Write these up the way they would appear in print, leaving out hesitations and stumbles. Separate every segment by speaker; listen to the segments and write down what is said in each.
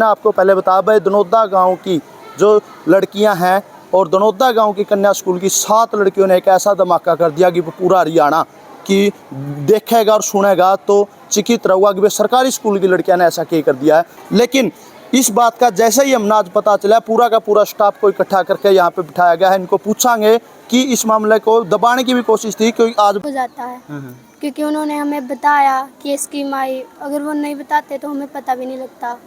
Speaker 1: आपको पहले बता भाई दनौदा गांव की जो लड़कियां हैं और दनौदा गांव की कन्या स्कूल की 7 लड़कियों ने एक ऐसा धमाका कर दिया कि पूरा हरियाणा की देखेगा और सुनेगा तो चिकित रहेगा कि भाई सरकारी स्कूल की लड़कियां ने ऐसा क्या कर दिया है। लेकिन इस बात का जैसे ही हमने आज पता चला पूरा का पूरा स्टाफ को इकट्ठा करके यहाँ पे बिठाया गया है। इनको पूछांगे कि इस मामले को दबाने की भी कोशिश थी क्योंकि आज
Speaker 2: हो जाता है क्योंकि उन्होंने हमें बताया कि स्कीम आई, अगर वो नहीं बताते तो हमें पता भी नहीं लगता।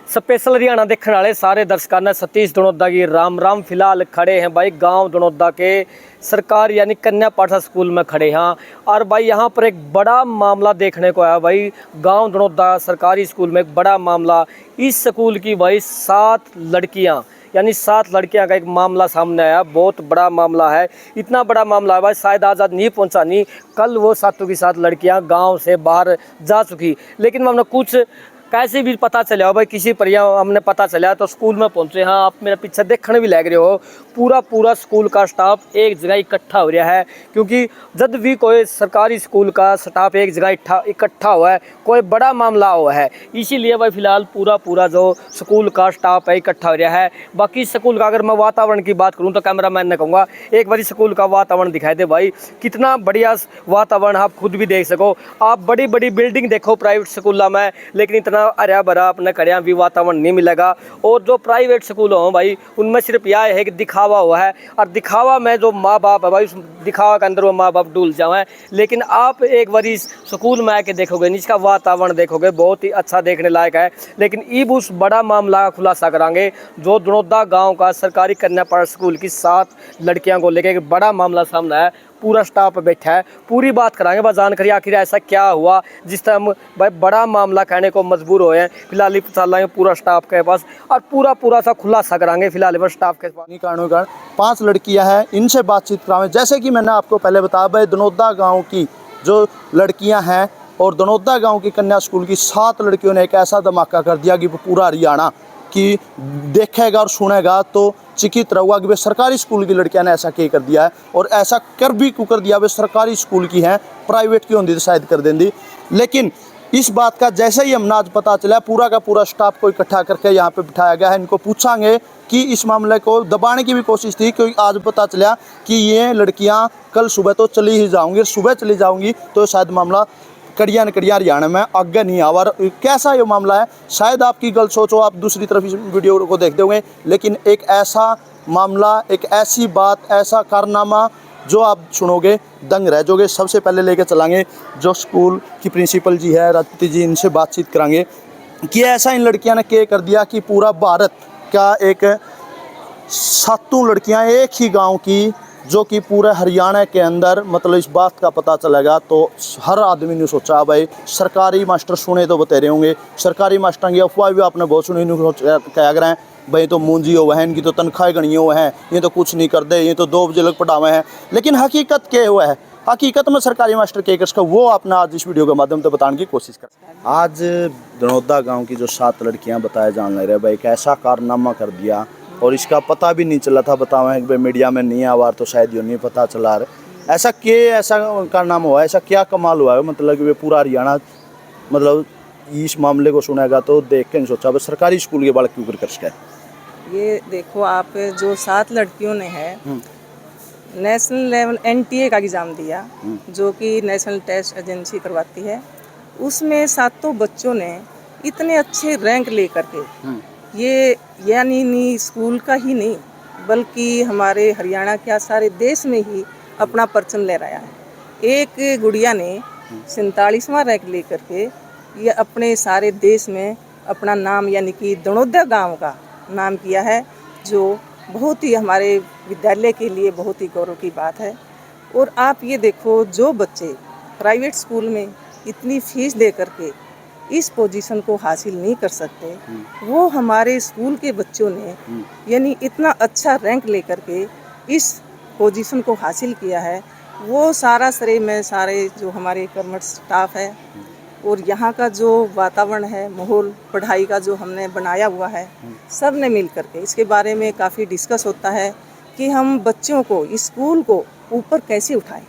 Speaker 3: स्पेशल हरियाणा देखने वाले सारे दर्शकों ने सतीश दनौदा की राम राम। फिलहाल खड़े हैं भाई गांव दनौदा के सरकार यानी कन्या पाठशाला स्कूल में खड़े हैं और भाई यहाँ पर एक बड़ा मामला देखने को आया। भाई गांव दनौदा सरकारी स्कूल में एक बड़ा मामला, इस स्कूल की भाई 7 लड़कियाँ यानी 7 लड़कियां का एक मामला सामने आया। बहुत बड़ा मामला है, इतना बड़ा मामला है भाई शायद आज नहीं पहुंचा नहीं, कल वो 7 की 7 लड़कियां गांव से बाहर जा चुकी। लेकिन हमने कुछ कैसे भी पता चला भाई किसी पर हमने पता चला तो स्कूल में पहुंचे। हाँ, आप मेरे पीछे देखने भी लग रहे हो, पूरा स्कूल का स्टाफ एक जगह इकट्ठा हो रहा है क्योंकि जब भी कोई सरकारी स्कूल का स्टाफ एक जगह इकट्ठा हुआ है कोई बड़ा मामला हुआ है, इसीलिए भाई फिलहाल पूरा जो स्कूल का स्टाफ है इकट्ठा हो रहा है। बाकी स्कूल का अगर मैं वातावरण की बात करूँ तो कैमरा मैन ने कहूँगा एक बार स्कूल का वातावरण दिखाई दे भाई, कितना बढ़िया वातावरण आप खुद भी देख सको। आप बड़ी बड़ी बिल्डिंग देखो प्राइवेट स्कूलों में, लेकिन इतना हरा भरा अपने कड़िया भी वातावरण नहीं मिलेगा। और जो प्राइवेट स्कूल हो भाई उनमें सिर्फ यह है कि दिखावा हुआ है और दिखावा में जो माँ बाप है भाई उस दिखावा के अंदर वो माँ बाप डूल जाए। लेकिन आप एक बार इस स्कूल में आके देखोगे, इसका वातावरण देखोगे, बहुत ही अच्छा देखने लायक है। लेकिन अब उस बड़ा मामला का खुलासा करांगे जो दनौदा गाँव का सरकारी कन्या पाठशाला स्कूल की 7 लड़कियों को लेकर एक बड़ा मामला सामने है। पूरा स्टाफ बैठा है, पूरी बात कराएंगे बस जानकारी आखिर ऐसा क्या हुआ जिस तरह हम भाई बड़ा मामला कहने को मजबूर हुए हैं। फिलहाल चल रहे हैं पूरा स्टाफ के पास और पूरा सा खुलासा कराएंगे फिलहाल बस स्टाफ के पास।
Speaker 1: कारणों कारण 5 लड़कियां हैं, इनसे बातचीत कराएं। जैसे कि मैंने आपको पहले बताया भाई दनौदा गाँव की जो लड़कियाँ हैं और दनौदा गाँव की कन्या स्कूल की 7 लड़कियों ने एक ऐसा धमाका कर दिया कि पूरा हरियाणा कि देखेगा और सुनेगा तो चिकित रहेगा कि भाई सरकारी स्कूल की लड़कियां ने ऐसा क्या कर दिया है। और ऐसा कर भी क्यों कर दिया, भाई सरकारी स्कूल की हैं, प्राइवेट की होती तो शायद कर देंगी। लेकिन इस बात का जैसे ही हमने आज पता चला पूरा का पूरा स्टाफ को इकट्ठा करके यहाँ पे बिठाया गया है। इनको पूछांगे कि इस मामले को दबाने की भी कोशिश थी क्योंकि आज पता चला कि ये लड़कियाँ कल सुबह तो चली ही जाऊँगी, सुबह चली जाऊँगी तो शायद मामला कड़िया न कड़िया हरियाणा में आगे नहीं आवा। कैसा ये मामला है शायद आपकी गलत सोचो, आप दूसरी तरफ इस वीडियो को देखते होंगे, लेकिन एक ऐसा मामला, एक ऐसी बात, ऐसा कारनामा जो आप सुनोगे दंग रह जाओगे। सबसे पहले लेके चलाएंगे जो स्कूल की प्रिंसिपल जी है राजपूती जी, इनसे बातचीत करांगे कि ऐसा इन लड़कियां ने क्या कर दिया कि पूरा भारत का एक 7 लड़कियां एक ही गाँव की जो कि पूरे हरियाणा के अंदर मतलब इस बात का पता चलेगा तो हर आदमी ने सोचा भाई सरकारी मास्टर सुने तो बता रहे होंगे, सरकारी मास्टर की अफवाह भी आपने बहुत सुनी, क्या कर रहे हैं भाई तो मूंजी हो है, इनकी तो तनख्वाह गणी हुए हैं, ये तो कुछ नहीं कर दे, ये तो 2 बजे लग पढ़ावे हैं। लेकिन हकीकत क्या हुआ है, हकीकत में सरकारी मास्टर क्या कर वो आपने आज इस वीडियो के माध्यम से बताने की कोशिश कर। आज दनौदा गाँव की जो 7 लड़कियाँ बताए जान लग रहे भाई एक ऐसा कारनामा कर दिया और इसका पता भी नहीं चला था। बताओ भाई मीडिया में नहीं आवार तो शायद ये नहीं पता चला रहा ऐसा ऐसा कारनामा हुआ, ऐसा क्या कमाल हुआ है। मतलब कि पूरा हरियाणा मतलब इस मामले को सुनेगा तो देख के नहीं सोचा बस सरकारी स्कूल के बालक क्यों कर सके।
Speaker 4: ये देखो आप जो 7 लड़कियों ने है नेशनल लेवल NTA का एग्ज़ाम दिया जो कि नेशनल टेस्ट एजेंसी करवाती है, उसमें 7 बच्चों ने इतने अच्छे रैंक लेकर के ये यानी नहीं स्कूल का ही नहीं बल्कि हमारे हरियाणा क्या सारे देश में ही अपना परचम ले रहा है। एक गुड़िया ने 47वां रैंक लेकर के ये अपने सारे देश में अपना नाम यानी कि दनौदा गांव का नाम किया है, जो बहुत ही हमारे विद्यालय के लिए बहुत ही गौरव की बात है। और आप ये देखो जो बच्चे प्राइवेट स्कूल में इतनी फीस दे करके इस पोजीशन को हासिल नहीं कर सकते, वो हमारे स्कूल के बच्चों ने यानी इतना अच्छा रैंक लेकर के इस पोजीशन को हासिल किया है। वो सारा श्रेय में सारे जो हमारे कर्मठ स्टाफ है और यहाँ का जो वातावरण है, माहौल, पढ़ाई का जो हमने बनाया हुआ है, सब ने मिल करके इसके बारे में काफ़ी डिस्कस होता है कि हम बच्चों को स्कूल को ऊपर कैसे उठाएं।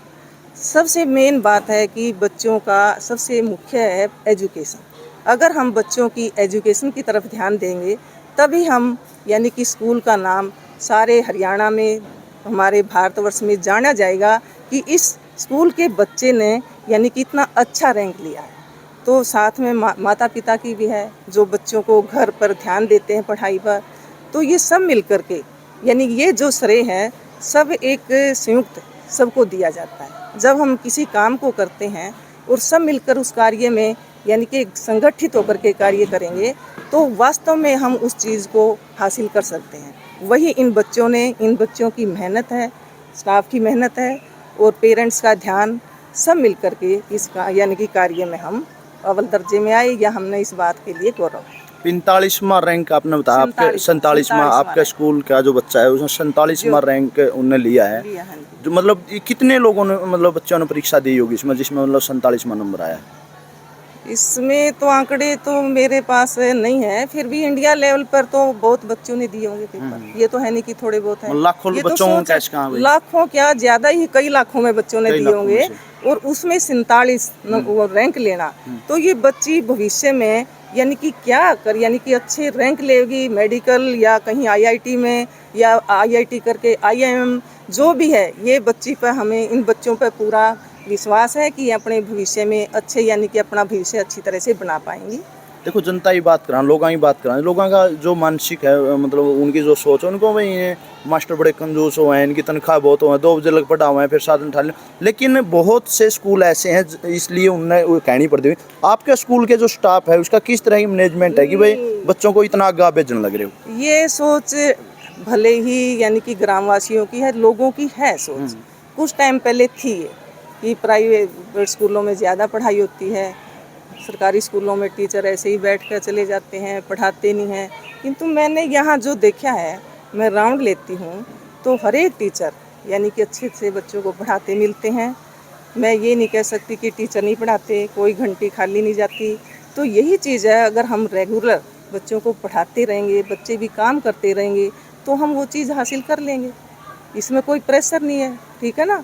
Speaker 4: सबसे मेन बात है कि बच्चों का सबसे मुख्य है एजुकेशन। अगर हम बच्चों की एजुकेशन की तरफ ध्यान देंगे तभी हम यानी कि स्कूल का नाम सारे हरियाणा में, हमारे भारतवर्ष में जाना जाएगा कि इस स्कूल के बच्चे ने यानी कि इतना अच्छा रैंक लिया है। तो साथ में माता पिता की भी है, जो बच्चों को घर पर ध्यान देते हैं पढ़ाई पर। तो ये सब मिल कर के यानी ये जो श्रेय है सब एक संयुक्त सबको दिया जाता है। जब हम किसी काम को करते हैं और सब मिलकर उस कार्य में यानी कि संगठित होकर के कार्य करेंगे तो वास्तव में हम उस चीज़ को हासिल कर सकते हैं। वही इन बच्चों की मेहनत है, स्टाफ की मेहनत है और पेरेंट्स का ध्यान, सब मिल कर के इस यानी कि कार्य में हम अव्वल दर्जे में आए, या हमने इस बात के लिए गौरव।
Speaker 1: 45वां रैंक आपने बताया, आपके 47वां आपके स्कूल का जो बच्चा है उसने 47वां रैंक उन्होंने लिया है। जो मतलब कितने लोगों ने मतलब बच्चों ने परीक्षा दी होगी इसमें जिसमें मतलब 47वां नंबर आया?
Speaker 4: इसमें तो आंकड़े तो मेरे पास नहीं है, फिर भी इंडिया लेवल पर तो बहुत बच्चों ने दिए होंगे पेपर। ये तो है नहीं कि थोड़े बहुत है,
Speaker 1: लाखों बच्चों को,
Speaker 4: लाखों क्या ज्यादा ही, कई लाखों में बच्चों ने दिए होंगे। और उसमें 47 रैंक लेना, तो ये बच्ची भविष्य में यानी कि क्या कर यानी कि अच्छे रैंक लेगी मेडिकल या कहीं आईआईटी में, या आईआईटी करके आईआईएम, जो भी है ये बच्ची पर, हमें इन बच्चों पर पूरा विश्वास है कि अपने भविष्य में अच्छे यानी कि अपना भविष्य अच्छी तरह से बना पाएंगी।
Speaker 1: देखो जनता ही बात करा, लोगों की बात करा, लोगों का जो मानसिक है मतलब उनकी जो सोच है, उनको भाई मास्टर बड़े कंजूस हो हैं, इनकी तनख्वाह बहुत हो है, 2 बजे लग पड़ा हुआ है, फिर साधन उठा लें। लेकिन बहुत से स्कूल ऐसे हैं इसलिए उन्हें वो कहनी पड़ती हुई। आपके स्कूल के जो स्टाफ है उसका किस तरह की मैनेजमेंट है कि भाई बच्चों को इतना आगे भेजने लग रहे हो?
Speaker 4: ये सोच भले ही यानी कि ग्रामवासियों की है, लोगों की है सोच। कुछ टाइम पहले थी कि प्राइवेट स्कूलों में ज़्यादा पढ़ाई होती है, सरकारी स्कूलों में टीचर ऐसे ही बैठ कर चले जाते हैं, पढ़ाते नहीं हैं। किंतु मैंने यहाँ जो देखा है, मैं राउंड लेती हूँ तो हर एक टीचर यानी कि अच्छे से बच्चों को पढ़ाते मिलते हैं। मैं ये नहीं कह सकती कि टीचर नहीं पढ़ाते, कोई घंटी खाली नहीं जाती। तो यही चीज़ है, अगर हम रेगुलर बच्चों को पढ़ाते रहेंगे, बच्चे भी काम करते रहेंगे तो हम वो चीज़ हासिल कर लेंगे। इसमें कोई प्रेशर नहीं है, ठीक है ना।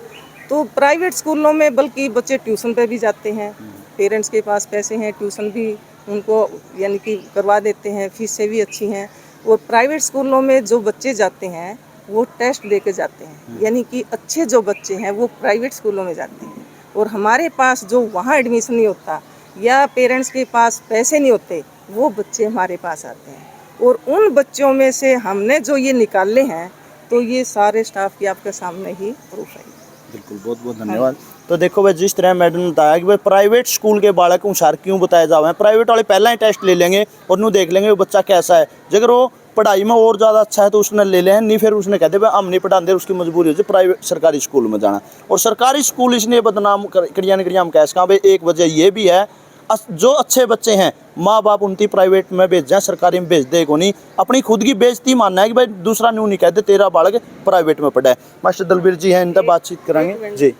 Speaker 4: तो प्राइवेट स्कूलों में बल्कि बच्चे ट्यूशन पे भी जाते हैं, पेरेंट्स के पास पैसे हैं, ट्यूशन भी उनको यानी कि करवा देते हैं, फीसें भी अच्छी हैं। और प्राइवेट स्कूलों में जो बच्चे जाते हैं वो टेस्ट दे के जाते हैं, यानी कि अच्छे जो बच्चे हैं वो प्राइवेट स्कूलों में जाते हैं। और हमारे पास जो वहाँ एडमिशन नहीं होता या पेरेंट्स के पास पैसे नहीं होते, वो बच्चे हमारे पास आते हैं। और उन बच्चों में से हमने जो ये निकाले हैं, तो ये सारे स्टाफ की आपके सामने ही प्रूफ है।
Speaker 1: बिल्कुल, बहुत बहुत धन्यवाद। तो देखो भाई, जिस तरह मैडम ने बताया कि भाई प्राइवेट स्कूल के बालक को होशियार क्यों बताया जावे, प्राइवेट वाले पहला ही टेस्ट ले लेंगे और नू देख लेंगे वो बच्चा कैसा है। अगर वो पढ़ाई में और ज़्यादा अच्छा है तो उसने ले लें, नहीं फिर उसने कहते भाई हम नहीं पढ़ाते, उसकी मजबूरी होती है प्राइवेट सरकारी स्कूल में जाना। और सरकारी स्कूल इसलिए बदनाम करिया नहीं करिया, हम कह सकें भाई एक वजह ये भी है, जो अच्छे बच्चे हैं माँ बाप उनकी प्राइवेट में भेज जाए, सरकारी में भेज दे को नहीं, अपनी खुद की बेइज्जती मानना है कि भाई दूसरा न्यू नहीं कहते तेरा बालक प्राइवेट में पढ़ा है। मास्टर दलबीर जी हैं, इनसे बातचीत करेंगे जी।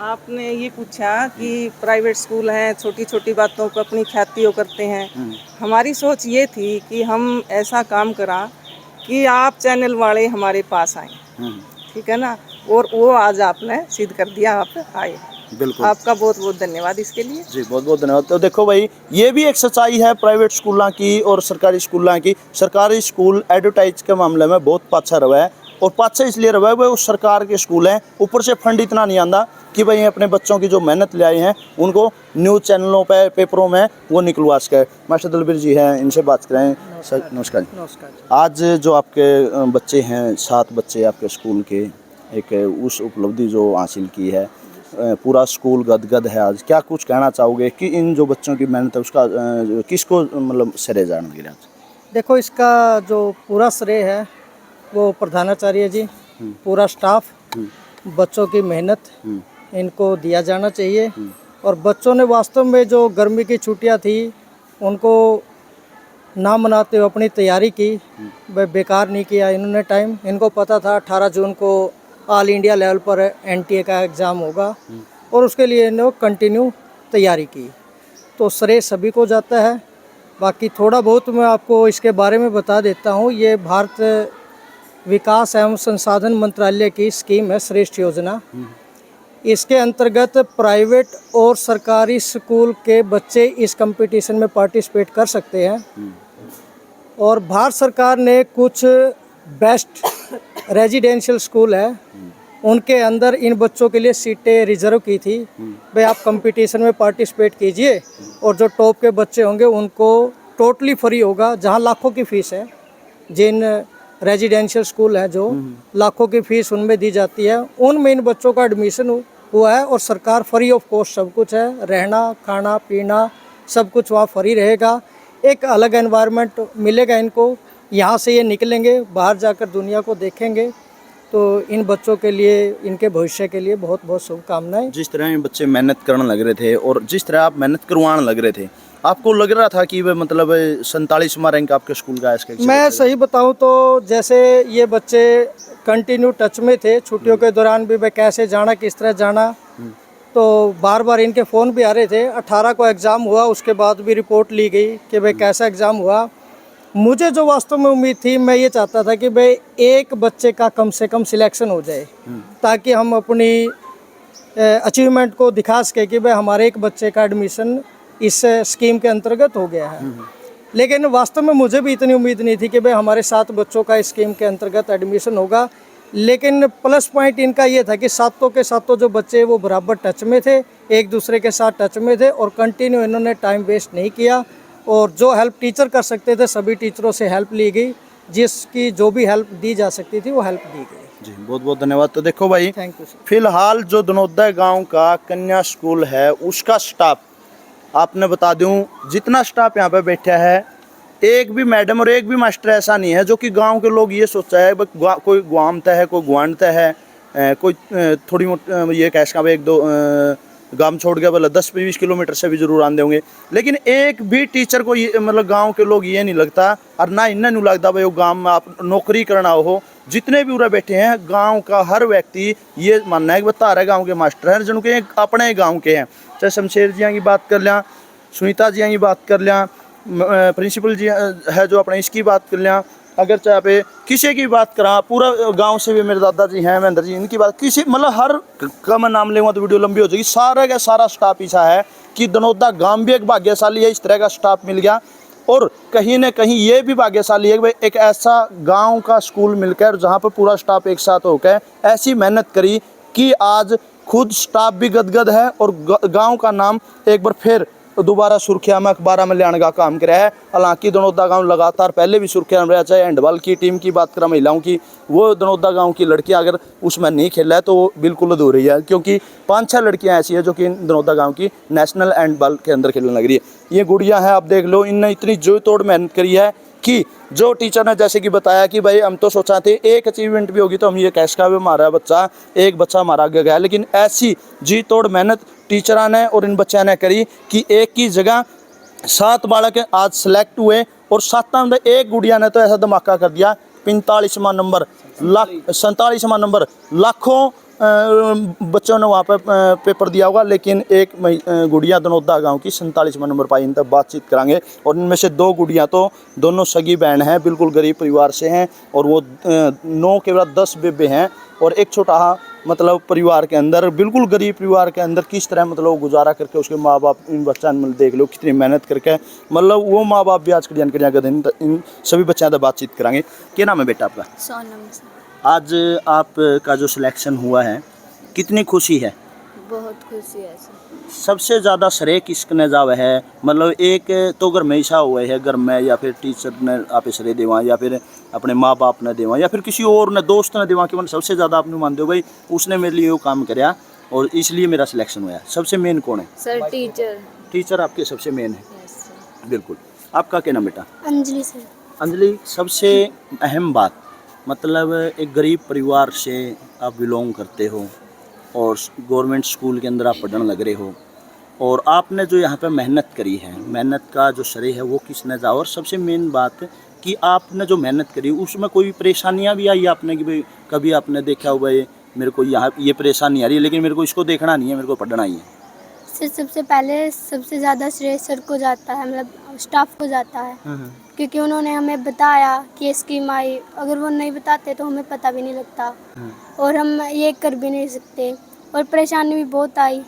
Speaker 4: आपने ये पूछा कि प्राइवेट स्कूल हैं, छोटी छोटी बातों को अपनी ख्यातियों करते हैं। हमारी सोच ये थी कि हम ऐसा काम करा कि आप चैनल वाले हमारे पास आए, ठीक है ना। और वो आज आपने सिद्ध कर दिया, आप आए।
Speaker 1: बिल्कुल,
Speaker 4: आपका बहुत बहुत धन्यवाद इसके लिए
Speaker 1: जी, बहुत बहुत धन्यवाद। तो देखो भाई, ये भी एक सच्चाई है प्राइवेट स्कूलों की और सरकारी स्कूलों की। सरकारी स्कूल एडवर्टाइज के मामले में बहुत पाछा रहा है, और पाछा इसलिए रहा है भाई वो सरकार के स्कूल हैं, ऊपर से फंड इतना नहीं आता कि भाई अपने बच्चों की जो मेहनत ले आए हैं उनको न्यूज़ चैनलों पे पेपरों में वो निकलवा सके। मास्टर दलबीर जी हैं, इनसे बात करें। सर नमस्कार।
Speaker 4: नमस्कार।
Speaker 1: आज जो आपके बच्चे हैं, 7 बच्चे आपके स्कूल के, एक उस उपलब्धि जो हासिल की है, पूरा स्कूल गदगद है आज, क्या कुछ कहना चाहोगे कि इन जो बच्चों की मेहनत है उसका किसको मतलब श्रेय जाना गिरा?
Speaker 5: देखो, इसका जो पूरा श्रेय है वो प्रधानाचार्य जी, पूरा स्टाफ, बच्चों की मेहनत इनको दिया जाना चाहिए। और बच्चों ने वास्तव में जो गर्मी की छुट्टियां थी उनको ना मनाते हुए अपनी तैयारी की, वह बेकार नहीं किया इन्होंने टाइम। इनको पता था 18 जून को ऑल इंडिया लेवल पर एनटीए का एग्ज़ाम होगा और उसके लिए इन्होंने कंटिन्यू तैयारी की, तो श्रेय सभी को जाता है। बाकी थोड़ा बहुत मैं आपको इसके बारे में बता देता हूँ। ये भारत विकास एवं संसाधन मंत्रालय की स्कीम है, श्रेष्ठ योजना। इसके अंतर्गत प्राइवेट और सरकारी स्कूल के बच्चे इस कंपटीशन में पार्टिसिपेट कर सकते हैं। और भारत सरकार ने कुछ बेस्ट रेजिडेंशियल स्कूल है, उनके अंदर इन बच्चों के लिए सीटें रिजर्व की थी। भाई आप कंपटीशन में पार्टिसिपेट कीजिए और जो टॉप के बच्चे होंगे उनको टोटली फ्री होगा, जहां लाखों की फ़ीस है। जिन रेजिडेंशियल स्कूल है जो लाखों की फ़ीस उनमें दी जाती है, उनमें इन बच्चों का एडमिशन हुआ है और सरकार फ्री ऑफ कॉस्ट सब कुछ है, रहना खाना पीना सब कुछ वहाँ फ्री रहेगा। एक अलग एनवायरनमेंट मिलेगा इनको, यहाँ से ये निकलेंगे बाहर जाकर दुनिया को देखेंगे। तो इन बच्चों के लिए, इनके भविष्य के लिए बहुत बहुत शुभकामनाएं।
Speaker 1: जिस तरह ये बच्चे मेहनत करने लग रहे थे और जिस तरह आप मेहनत करवाने लग रहे थे, आपको लग रहा था कि वह मतलब 47वां रैंक आपके स्कूल का है इसका?
Speaker 5: मैं सही बताऊं तो जैसे ये बच्चे कंटिन्यू टच में थे, छुट्टियों के दौरान भी मैं कैसे जाना, किस तरह जाना, तो बार बार इनके फ़ोन भी आ रहे थे। 18 को एग्ज़ाम हुआ, उसके बाद भी रिपोर्ट ली गई कि भाई कैसा एग्ज़ाम हुआ। मुझे जो वास्तव में उम्मीद थी, मैं ये चाहता था कि भाई एक बच्चे का कम से कम सिलेक्शन हो जाए, ताकि हम अपनी अचीवमेंट को दिखा सके कि भाई हमारे एक बच्चे का एडमिशन इस स्कीम के अंतर्गत हो गया है। लेकिन वास्तव में मुझे भी इतनी उम्मीद नहीं थी कि भाई हमारे 7 बच्चों का इस स्कीम के अंतर्गत एडमिशन होगा। लेकिन प्लस पॉइंट इनका ये था कि सातों के सातों जो बच्चे वो बराबर टच में थे, एक दूसरे के साथ टच में थे और कंटिन्यू इन्होंने टाइम वेस्ट नहीं किया। और जो हेल्प टीचर कर सकते थे सभी टीचरों से हेल्प ली गई, जिसकी जो भी हेल्प दी जा सकती थी वो हेल्प दी गई।
Speaker 1: जी बहुत बहुत धन्यवाद। तो देखो भाई,
Speaker 5: थैंक यू सर।
Speaker 1: फिलहाल जो दनोदा गांव का कन्या स्कूल है उसका स्टाफ आपने बता दूं, जितना स्टाफ यहाँ पे बैठा है, एक भी मैडम और एक भी मास्टर ऐसा नहीं है जो कि गांव के लोग ये सोचा है कोई गुआमता है, कोई गुआनता है, कोई थोड़ी मोटी ये कैश का एक दो गांव छोड़ गया, बोला 10-20 किलोमीटर से भी जरूर आते होंगे। लेकिन एक भी टीचर को ये मतलब गांव के लोग ये नहीं लगता, और ना इन्हें नहीं लगता भाई वो गांव में आप नौकरी करना हो। जितने भी उरे बैठे हैं गांव का हर व्यक्ति ये मानना है कि बता रहा है गाँव के मास्टर हैं जिनके अपने गाँव के हैं। चाहे शमशेर जिया की बात कर लिया, सुनीता जिया की बात कर लिया, प्रिंसिपल जी है जो अपने इसकी बात कर लिया, अगर चाहे पे किसी की बात करा, पूरा गांव से भी मेरे दादाजी हैं, महेंद्र जी, इनकी बात किसी मतलब हर का मैं नाम लेंगे तो वीडियो लंबी हो जाएगी। सारा का सारा स्टाफ ऐसा है कि दनोदा गांव भी एक भाग्यशाली है, इस तरह का स्टाफ मिल गया। और कहीं ना कहीं ये भी भाग्यशाली है कि भाई एक ऐसा गांव का स्कूल मिलकर जहां पर पूरा स्टाफ एक साथ होकर ऐसी मेहनत करी कि आज खुद स्टाफ भी गदगद है और गांव का नाम एक बार फिर दोबारा सुर्खिया में अखबार में लाने का काम किया है। हालांकि दनोदा गांव लगातार पहले भी सुर्खिया में रहा, चाहे हैंडबॉल की टीम की बात करें महिलाओं की, वो दनोदा गांव की लड़कियां अगर उसमें नहीं खेल रहा है तो वो बिल्कुल अधूरी है, क्योंकि 5-6 लड़कियां ऐसी है जो कि दनोदा गांव की नेशनल हैंडबॉल के अंदर खेलने लग रही है। ये गुड़िया है, आप देख लो, इनने इतनी जोड़ तोड़ मेहनत करी है कि जो टीचर ने जैसे कि बताया कि भाई हम तो सोचा थे एक अचीवमेंट भी होगी तो हम ये कैश का भी हमारा बच्चा, एक बच्चा हमारा आगे गया, लेकिन ऐसी जी तोड़ मेहनत टीचर ने और इन बच्चों ने करी कि एक की जगह 7 बालक आज सेलेक्ट हुए और 7 में एक गुड़िया ने तो ऐसा धमाका कर दिया, 45वां नंबर, 47वां नंबर। लाखों बच्चों ने वहाँ पर पेपर दिया होगा, लेकिन एक गुड़िया दनोदा गांव की 47वां नंबर पाई। इन तक बातचीत करांगे। और इनमें से 2 गुड़िया तो दोनों सगी बहन हैं, बिल्कुल गरीब परिवार से हैं, और वो 9 के बाद 10 बेबे हैं और एक छोटा मतलब परिवार के अंदर, बिल्कुल गरीब परिवार के अंदर किस तरह मतलब गुजारा करके उसके माँ बाप, इन बच्चा मतलब देख लो कितनी मेहनत करके, मतलब वो माँ बाप भी आज कर इन सभी बच्चों से बातचीत करांगे। क्या नाम है बेटा आपका?
Speaker 2: सोनम।
Speaker 1: आज आपका जो सिलेक्शन हुआ है कितनी खुशी है?
Speaker 2: बहुत खुशी है सर।
Speaker 1: सबसे ज़्यादा श्रेय किसने जावे है? मतलब एक तो घर में ऐसा हुआ है, घर में या फिर टीचर ने आप श्रेय देवा, या फिर अपने माँ बाप ने देवा, या फिर किसी और ने दोस्त ने देवा कि मैंने सबसे ज़्यादा आपने मानते हो भाई उसने मेरे लिए वो काम कराया और इसलिए मेरा सिलेक्शन हुआ। सबसे मेन कौन है?
Speaker 2: Sir teacher.
Speaker 1: टीचर आपके सबसे मेन है। बिल्कुल। आपका क्या नाम बेटा?
Speaker 2: अंजलि सर।
Speaker 1: अंजलि, सबसे अहम बात, मतलब एक गरीब परिवार से आप बिलोंग करते हो और गवर्नमेंट स्कूल के अंदर आप पढ़ने लग रहे हो, और आपने जो यहाँ पे मेहनत करी है, मेहनत का जो श्रेय है वो किसने जा? और सबसे मेन बात कि आपने जो मेहनत करी उसमें कोई परेशानियाँ भी आई आपने कि भाई कभी आपने देखा हो भाई मेरे को यहाँ ये परेशानी आ रही है लेकिन मेरे को इसको देखना नहीं है, मेरे को पढ़ना ही है?
Speaker 2: सर सबसे पहले सबसे ज़्यादा श्रेय सर को जाता है, मतलब स्टाफ को जाता है, क्योंकि उन्होंने हमें बताया कि ये स्कीम आई। अगर वो नहीं बताते तो हमें पता भी नहीं लगता और हम ये कर भी नहीं सकते। और परेशानी भी बहुत आई,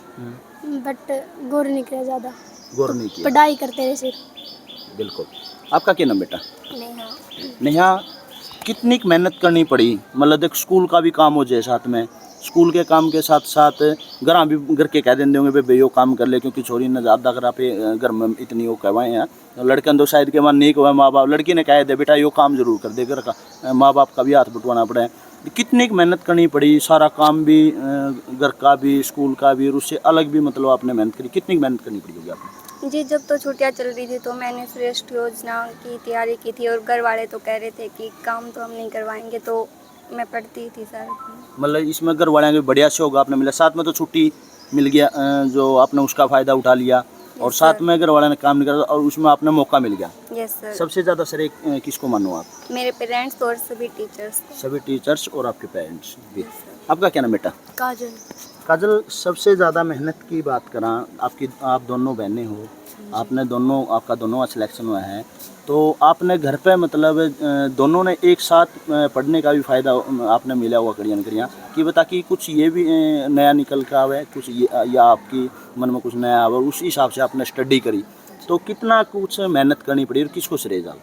Speaker 2: बट गौर नहीं किया ज़्यादा,
Speaker 1: गौर नहीं किया।
Speaker 2: पढ़ाई करते रहे सिर्फ।
Speaker 1: बिल्कुल। आपका क्या नाम बेटा?
Speaker 2: नेहा।
Speaker 1: नेहा, कितनी मेहनत करनी पड़ी? मतलब देख, स्कूल का भी काम हो जाए साथ में, स्कूल के काम के साथ साथ घर भी घर के कह देंगे होंगे भाई यो काम कर ले, क्योंकि छोरी ने ज़्यादा करा पे घर में इतनी वो कहवाए हैं। लड़के तो शायद के मन नहीं हुआ, माँ बाप लड़की ने कह दे बेटा यो काम जरूर कर दे, घर का माँ बाप का भी हाथ बटवाना पड़ा है। कितनी मेहनत करनी पड़ी, सारा काम भी घर का भी स्कूल का भी, और उससे अलग भी मतलब आपने मेहनत करी, कितनी मेहनत करनी पड़ी होगी आपने?
Speaker 6: जी, जब तो छुट्टियां चल रही थी तो मैंने श्रेष्ठ योजना की तैयारी की थी, और घर वाले तो कह रहे थे कि काम तो हम नहीं करवाएंगे, तो मैं पढ़ती थी सर।
Speaker 1: मतलब इसमें घर वाले बढ़िया से होगा आपने मिला, साथ में तो छुट्टी मिल गया जो आपने उसका फ़ायदा उठा लिया, और साथ में घर वाले ने काम नहीं करा और उसमें आपने मौका मिल गया।
Speaker 6: Yes sir.
Speaker 1: सबसे ज़्यादा सर किसको मानो आप?
Speaker 6: मेरे पेरेंट्स और सभी टीचर्स।
Speaker 1: सभी टीचर्स और आपके पेरेंट्स भी। आपका क्या नाम बेटा?
Speaker 2: काजल।
Speaker 1: काजल, सबसे ज़्यादा मेहनत की बात करा, आप दोनों बहनें हो, आपने दोनों, आपका दोनों का सिलेक्शन हुआ है, तो आपने घर पे मतलब दोनों ने एक साथ पढ़ने का भी फ़ायदा आपने मिला हुआ करियाँ कि बता कि कुछ ये भी नया निकल कर आवे, कुछ या आपकी मन में कुछ नया आवे, उस हिसाब से आपने स्टडी करी, तो कितना कुछ मेहनत करनी पड़ी और किसको श्रेय जाओ?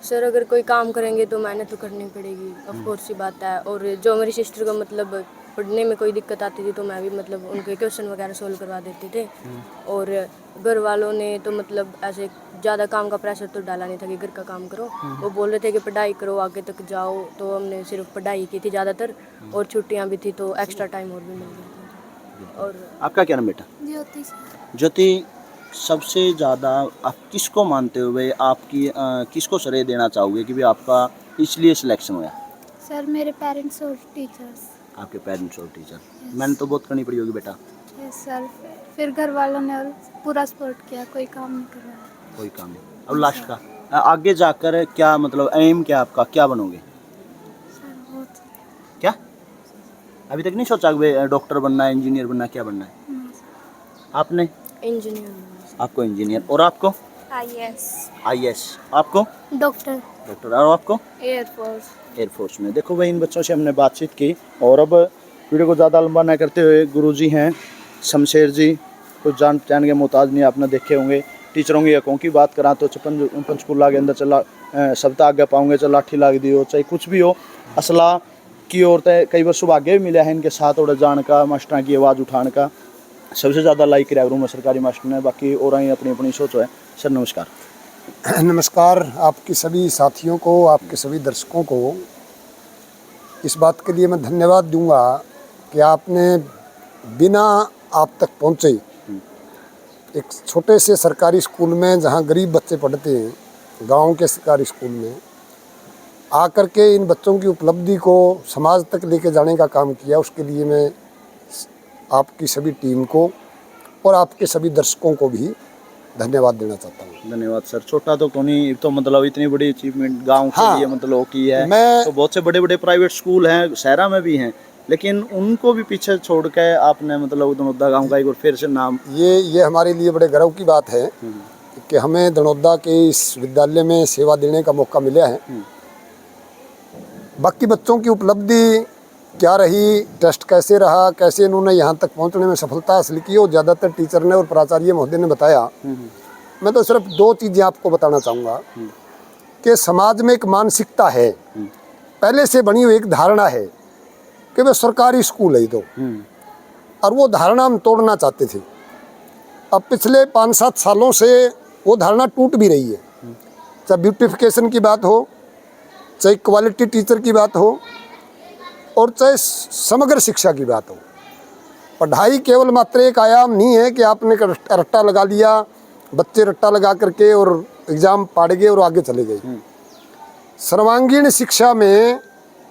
Speaker 7: सर, अगर कोई काम करेंगे तो मेहनत तो करनी पड़ेगी, ऑफ कोर्स ही बात है। और जो मेरी सिस्टर को मतलब पढ़ने में कोई दिक्कत आती थी तो मैं भी मतलब उनके क्वेश्चन वगैरह सोल्व करवा देते थे। और घर वालों ने तो मतलब ऐसे ज़्यादा काम का प्रेशर तो डाला नहीं था कि घर का काम करो, वो बोल रहे थे कि पढ़ाई करो, आगे तक जाओ, तो हमने सिर्फ पढ़ाई की थी ज़्यादातर, और छुट्टियाँ भी थी तो एक्स्ट्रा टाइम और भी मिल गया था। और
Speaker 1: आपका क्या नाम बेटा?
Speaker 2: ज्योति सर।
Speaker 1: ज्योति, सबसे ज़्यादा आप किसको मानते हुए आपकी किसको श्रेय देना चाहोगे कि भी आपका इसलिए सिलेक्शन हुआ?
Speaker 2: सर, मेरे पेरेंट्स और टीचर्स।
Speaker 1: आपके पेरेंट्स और टीचर। मैंने तो बहुत करनी पड़ी होगी बेटा।
Speaker 2: यस सर, फिर घर वालों ने और पूरा सपोर्ट किया, कोई काम नहीं करवाया।
Speaker 1: कोई काम नहीं। अब लास्ट का आगे जाकर क्या मतलब एम क्या आपका, क्या बनोगे?
Speaker 2: सर बहुत।
Speaker 1: क्या अभी तक नहीं सोचा कि डॉक्टर बनना है, इंजीनियर बनना है, क्या बनना है?
Speaker 2: नहीं सर।
Speaker 7: इंजीनियर।
Speaker 1: आपको इंजीनियर, और आपको? IAS। आपको?
Speaker 2: डॉक्टर।
Speaker 1: डॉक्टर। और आपको?
Speaker 2: एयरफोर्स।
Speaker 1: एयरफोर्स में। देखो भाई, इन बच्चों से हमने बातचीत की, और अब वीडियो को ज़्यादा लंबा न करते हुए, गुरुजी हैं शमशेर जी, कुछ जान पहचान के मोहताज नहीं आपने देखे होंगे। टीचरों की हकों की बात करा तो पंचकूला के अंदर चला सप्ताह आगे पाऊँगे, चाहे लाठी लाग दी हो, चाहे कुछ भी हो, असला की औरतें कई बार सौभाग्य भी मिला है इनके साथ और जान का, मास्टर की आवाज़ उठाने का। सबसे ज़्यादा लाइक कराया करूँ मैं सरकारी मास्टर ने, बाकी और अपनी अपनी सोच है। सर नमस्कार।
Speaker 8: नमस्कार आपकी सभी साथियों को, आपके सभी दर्शकों को इस बात के लिए मैं धन्यवाद दूंगा कि आपने बिना आप तक पहुंचे एक छोटे से सरकारी स्कूल में, जहां गरीब बच्चे पढ़ते हैं, गांव के सरकारी स्कूल में आकर के इन बच्चों की उपलब्धि को समाज तक लेके जाने का काम किया। उसके लिए मैं आपकी सभी टीम को और आपके सभी दर्शकों को भी धन्यवाद देना चाहता हूँ।
Speaker 1: धन्यवाद सर। छोटा तो कौन ही, तो मतलब इतनी बड़ी अचीवमेंट गांव के लिए मतलब की है।
Speaker 8: मैं
Speaker 1: तो बहुत से बड़े बड़े प्राइवेट स्कूल हैं, शहरा में भी हैं, लेकिन उनको भी पीछे छोड़ के आपने मतलब दनौदा गांव का एक बार फिर से नाम,
Speaker 8: ये हमारे लिए बड़े गर्व की बात है कि हमें दनौदा के इस विद्यालय में सेवा देने का मौका मिला है। बाकी बच्चों की उपलब्धि क्या रही, टेस्ट कैसे रहा, कैसे इन्होंने यहाँ तक पहुँचने में सफलता हासिल की, और ज़्यादातर टीचर ने और प्राचार्य महोदय ने बताया। मैं तो सिर्फ दो चीज़ें आपको बताना चाहूँगा कि समाज में एक मानसिकता है, पहले से बनी हुई एक धारणा है कि वह सरकारी स्कूल है तो, और वो धारणा हम तोड़ना चाहते थे। अब पिछले 5-7 सालों से वो धारणा टूट भी रही है, चाहे ब्यूटिफिकेशन की बात हो, चाहे क्वालिटी टीचर की बात हो, और चाहे समग्र शिक्षा की बात हो। पढ़ाई केवल मात्र एक आयाम नहीं है कि आपने रट्टा लगा लिया, बच्चे रट्टा लगा करके और एग्ज़ाम पाड़ गए और आगे चले गए। सर्वांगीण शिक्षा में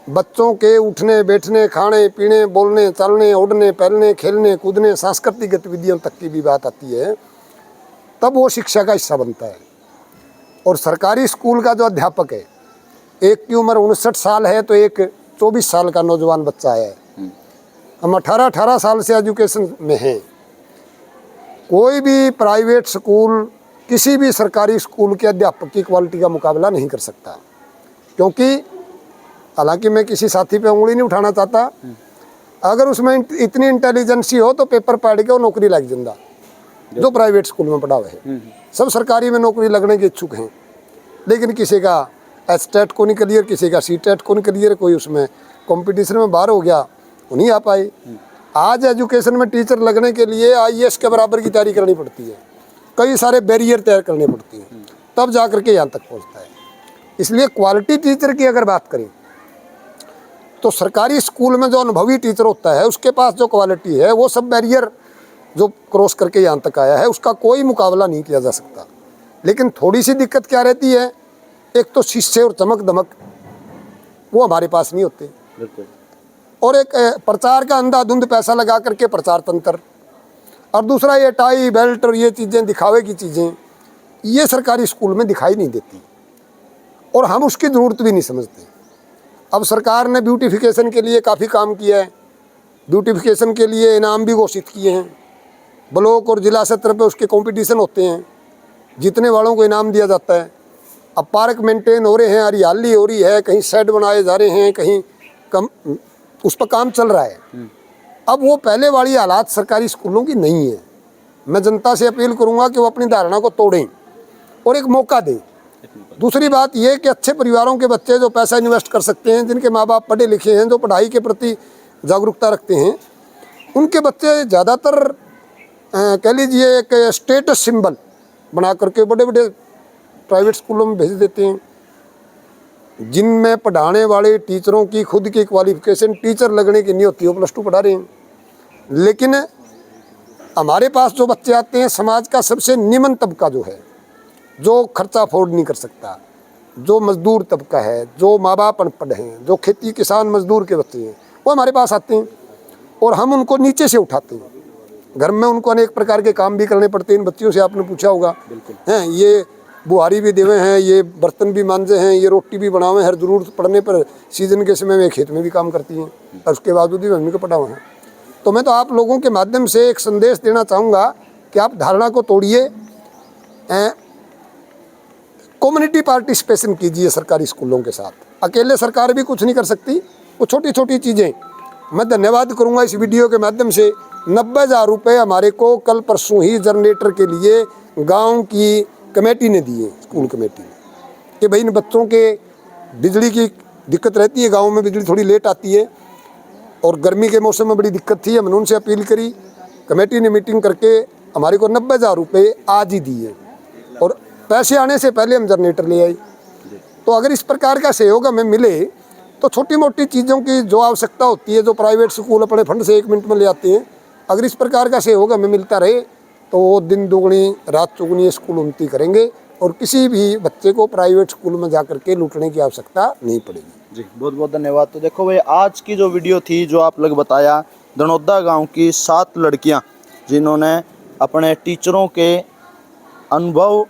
Speaker 8: बच्चों के उठने बैठने, खाने पीने, बोलने चलने, उड़ने पहलने, खेलने कूदने, सांस्कृतिक गतिविधियों तक की भी बात आती है, तब वो शिक्षा का हिस्सा बनता है। और सरकारी स्कूल का जो अध्यापक है, एक की उम्र 59 साल है तो एक 24 साल का नौजवान बच्चा है। हम 18 साल से एजुकेशन में हैं। कोई भी प्राइवेट स्कूल किसी भी सरकारी स्कूल के अध्यापक की क्वालिटी का मुकाबला नहीं कर सकता, क्योंकि हालांकि मैं किसी साथी पे उंगली नहीं उठाना चाहता, अगर उसमें इतनी इंटेलिजेंसी हो तो पेपर पढ़ के वो नौकरी लग जाता, जो प्राइवेट स्कूल में पढ़ा हुआ है। सब सरकारी में नौकरी लगने के इच्छुक हैं, लेकिन किसी का एसटेट को नहीं क्लियर, किसी का सीटेट को नहीं क्लियर, कोई उसमें कंपटीशन में बाहर हो गया, वो नहीं आ पाए। आज एजुकेशन में टीचर लगने के लिए IAS के बराबर की तैयारी करनी पड़ती है, कई सारे बैरियर तैयार करने पड़ती हैं, तब जा करके यहाँ तक पहुँचता है। इसलिए क्वालिटी टीचर की अगर बात करें तो सरकारी स्कूल में जो अनुभवी टीचर होता है उसके पास जो क्वालिटी है, वो सब बैरियर जो क्रॉस करके यहाँ तक आया है उसका कोई मुकाबला नहीं किया जा सकता। लेकिन थोड़ी सी दिक्कत क्या रहती है, एक तो शीशे और चमक दमक वो हमारे पास नहीं होते, और एक प्रचार का अंधाधुंध पैसा लगा करके प्रचार तंत्र, और दूसरा ये टाई बेल्ट और ये चीज़ें दिखावे की चीज़ें, ये सरकारी स्कूल में दिखाई नहीं देती और हम उसकी ज़रूरत भी नहीं समझते। अब सरकार ने ब्यूटिफिकेशन के लिए काफ़ी काम किया है, ब्यूटिफिकेशन के लिए इनाम भी घोषित किए हैं, ब्लॉक और जिला स्तर पर उसके कंपटीशन होते हैं, जीतने वालों को इनाम दिया जाता है। अब पार्क मेंटेन हो रहे हैं, हरियाली हो रही है, कहीं शेड बनाए जा रहे हैं, कहीं कम उस पर काम चल रहा है। अब वो पहले वाली हालात सरकारी स्कूलों की नहीं है। मैं जनता से अपील करूंगा कि वो अपनी धारणा को तोड़ें और एक मौका दें। दूसरी बात ये कि अच्छे परिवारों के बच्चे जो पैसा इन्वेस्ट कर सकते हैं, जिनके माँ बाप पढ़े लिखे हैं, जो पढ़ाई के प्रति जागरूकता रखते हैं, उनके बच्चे ज़्यादातर कह लीजिए एक स्टेटस सिंबल बना करके बड़े बड़े प्राइवेट स्कूलों में भेज देते हैं, जिनमें पढ़ाने वाले टीचरों की खुद की क्वालिफिकेशन टीचर लगने की नहीं होती, वो +2 पढ़ा रहे हैं। लेकिन हमारे पास जो बच्चे आते हैं समाज का सबसे निम्न तबका जो है, जो खर्चा अफोर्ड नहीं कर सकता, जो मजदूर तबका है, जो माँ बाप अनपढ़ हैं, जो खेती किसान मजदूर के बच्चे हैं, वो हमारे पास आते हैं और हम उनको नीचे से उठाते हैं। घर में उनको अनेक प्रकार के काम भी करने पड़ते हैं। इन बच्चियों से आपने पूछा होगा, हैं ये बुहारी भी देवे हैं, ये बर्तन भी मांजे हैं, ये रोटी भी बनावे हैं, हर ज़रूरत पड़ने पर सीजन के समय में खेत में भी काम करती हैं, और उसके बावजूद भी मम्मी को पढ़ा हुआ है। तो मैं तो आप लोगों के माध्यम से एक संदेश देना चाहूँगा कि आप धारणा को तोड़िए, कम्युनिटी पार्टिसिपेशन कीजिए सरकारी स्कूलों के साथ। अकेले सरकार भी कुछ नहीं कर सकती, वो छोटी छोटी चीज़ें। मैं धन्यवाद करूँगा इस वीडियो के माध्यम से। 90,000 रुपये हमारे को कल परसों ही जनरेटर के लिए गाँव की कमेटी ने दिए, स्कूल कमेटी ने, कि भाई इन बच्चों के बिजली की दिक्कत रहती है, गांव में बिजली थोड़ी लेट आती है और गर्मी के मौसम में बड़ी दिक्कत थी। हमने उनसे अपील करी, कमेटी ने मीटिंग करके हमारे को 90,000 रुपये आज ही दिए और पैसे आने से पहले हम जनरेटर ले आए। तो अगर इस प्रकार का सहयोग हमें मिले तो छोटी मोटी चीज़ों की जो आवश्यकता होती है, जो प्राइवेट स्कूल अपने फंड से 1 मिनट में ले आते हैं, अगर इस प्रकार का सहयोग हमें मिलता रहे तो वो दिन दुगनी रात चौगुनी स्कूल उन्नति करेंगे और किसी भी बच्चे को प्राइवेट स्कूल में जा करके लूटने की आवश्यकता नहीं पड़ेगी।
Speaker 1: जी बहुत बहुत धन्यवाद। तो देखो भाई, आज की जो वीडियो थी, जो आप लोग बताया, दनौदा गांव की 7 लड़कियां जिन्होंने अपने टीचरों के अनुभव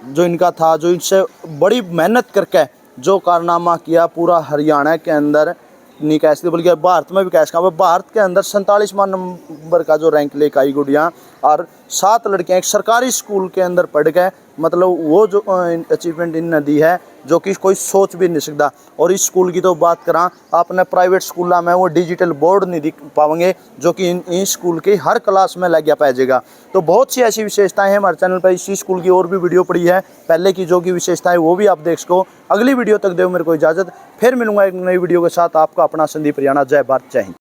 Speaker 1: जो इनका था, जो इनसे बड़ी मेहनत करके जो कारनामा किया, पूरा हरियाणा के अंदर नहीं कह सकते बल्कि भारत में भी कह सकते, भारत के अंदर 47वां नंबर का जो रैंक लेकर आई गुड़िया, और 7 लड़कियां एक सरकारी स्कूल के अंदर पढ़ गए। मतलब वो जो अचीवमेंट इनने दी है जो कि कोई सोच भी नहीं सकता। और इस स्कूल की तो बात करा, आपने प्राइवेट स्कूल में वो डिजिटल बोर्ड नहीं दिख पाएंगे जो कि इन स्कूल की हर क्लास में लग पाएगा। तो बहुत सी ऐसी विशेषताएं हैं हमारे चैनल पर। इसी स्कूल की और भी वीडियो पड़ी है पहले की, जो कि विशेषताएं वो भी आप देख सको। अगली वीडियो तक दो मेरे को इजाज़त, फिर मिलूंगा एक नई वीडियो के साथ। आपका अपना संदीप रियाणा। जय भारत, जय हिंद।